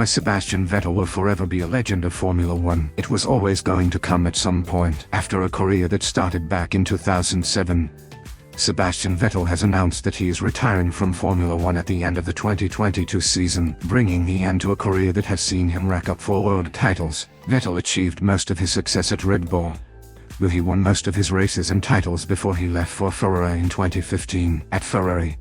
why Sebastian Vettel will forever be a legend of Formula One. It was always going to come at some point. After a career that started back in 2007, Sebastian Vettel has announced that he is retiring from Formula One at the end of the 2022 season, bringing the end to a career that has seen him rack up 4 world titles. Vettel achieved most of his success at Red Bull, where he won most of his races and titles before he left for Ferrari in 2015. At Ferrari,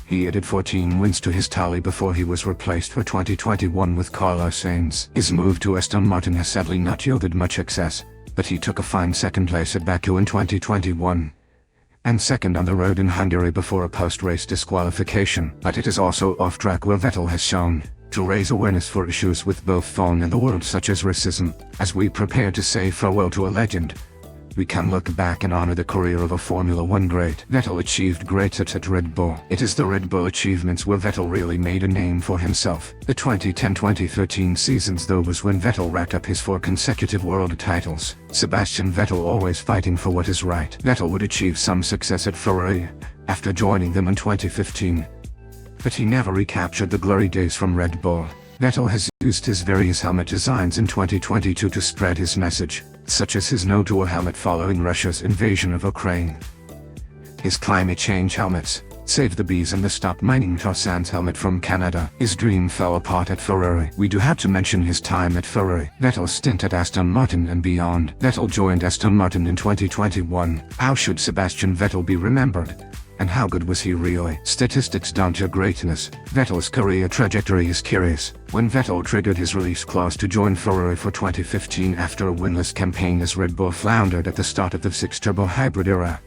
he added 14 wins to his tally before he was replaced for 2021 with Carlos Sainz. His move to Aston Martin has sadly not yielded much success, but he took a fine second place at Baku in 2021. And second on the road in Hungary before a post-race disqualification. But it is also off-track where Vettel has shown to raise awareness for issues with both fun and the world such as racism. As we prepare to say farewell to a legend, we can look back and honor the career of a Formula One great. Vettel achieved greats at Red Bull. It is the Red Bull achievements where Vettel really made a name for himself. The 2010-2013 seasons though was when Vettel racked up his 4 consecutive world titles. Sebastian Vettel always fighting for what is right. Vettel would achieve some success at Ferrari after joining them in 2015, but he never recaptured the glory days from Red Bull. Vettel has used his various helmet designs in 2022 to spread his message, such as his no to a helmet following Russia's invasion of Ukraine, his climate change helmets, Save the Bees and the Stop Mining tar sands helmet from Canada. His dream fell apart at Ferrari. We do have to mention his time at Ferrari, Vettel's stint at Aston Martin and beyond. Vettel joined Aston Martin in 2021. How should Sebastian Vettel be remembered? And how good was he really? Statistics don't show greatness. Vettel's career trajectory is curious. When Vettel triggered his release clause to join Ferrari for 2015 after a winless campaign as Red Bull floundered at the start of the 6-turbo hybrid era,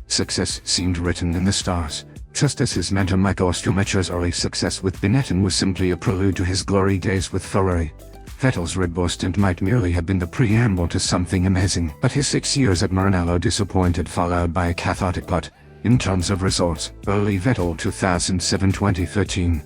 success seemed written in the stars. Just as his mentor Michael Schumacher's early success with Benetton was simply a prelude to his glory days with Ferrari, Vettel's Red Bull stint might merely have been the preamble to something amazing. But his 6 years at Maranello disappointed, followed by a cathartic glut. In terms of results, early Vettel 2007-2013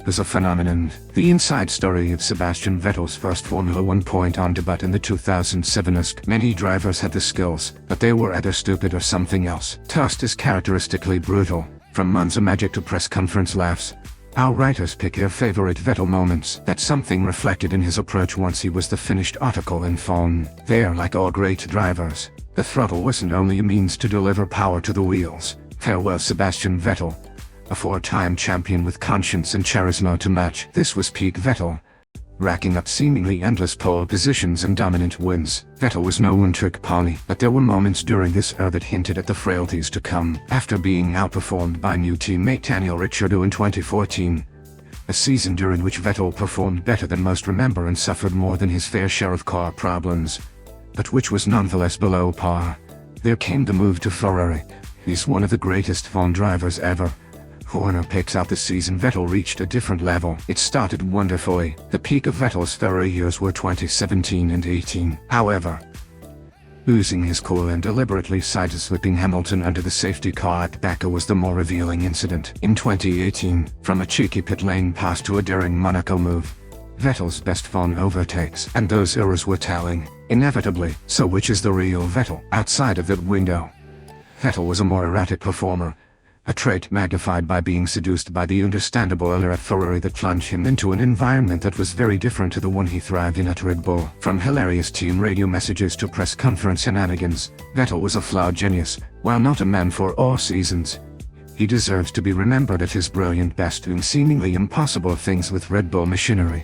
was a phenomenon. The inside story of Sebastian Vettel's first Formula One point on debut in the 2007 ESC. Many drivers had the skills, but they were either stupid or something else. Toast is characteristically brutal. From Monza magic to press conference laughs, our writers pick their favorite Vettel moments. That's something reflected in his approach once he was the finished article in Phone. They are like all great drivers. The throttle wasn't only a means to deliver power to the wheels. Farewell Sebastian Vettel, a 4-time champion with conscience and charisma to match. This was peak Vettel, racking up seemingly endless pole positions and dominant wins. Vettel was no one-trick pony, but there were moments during this era that hinted at the frailties to come. After being outperformed by new teammate Daniel Ricciardo in 2014, a season during which Vettel performed better than most remember and suffered more than his fair share of car problems, but which was nonetheless below par, there came the move to Ferrari. He's one of the greatest F1 drivers ever. Horner picks out the season Vettel reached a different level. It started wonderfully. The peak of Vettel's Ferrari years were 2017 and 18. However, losing his cool and deliberately sideswiping Hamilton under the safety car at Baku was the more revealing incident. In 2018, from a cheeky pit lane pass to a daring Monaco move, Vettel's best F1 overtakes, and those errors were telling. Inevitably, so which is the real Vettel? Outside of that window, Vettel was a more erratic performer, a trait magnified by being seduced by the understandable allure at Ferrari that plunged him into an environment that was very different to the one he thrived in at Red Bull. From hilarious team radio messages to press conference shenanigans, Vettel was a flawed genius. While not a man for all seasons, he deserves to be remembered at his brilliant best, doing seemingly impossible things with Red Bull machinery.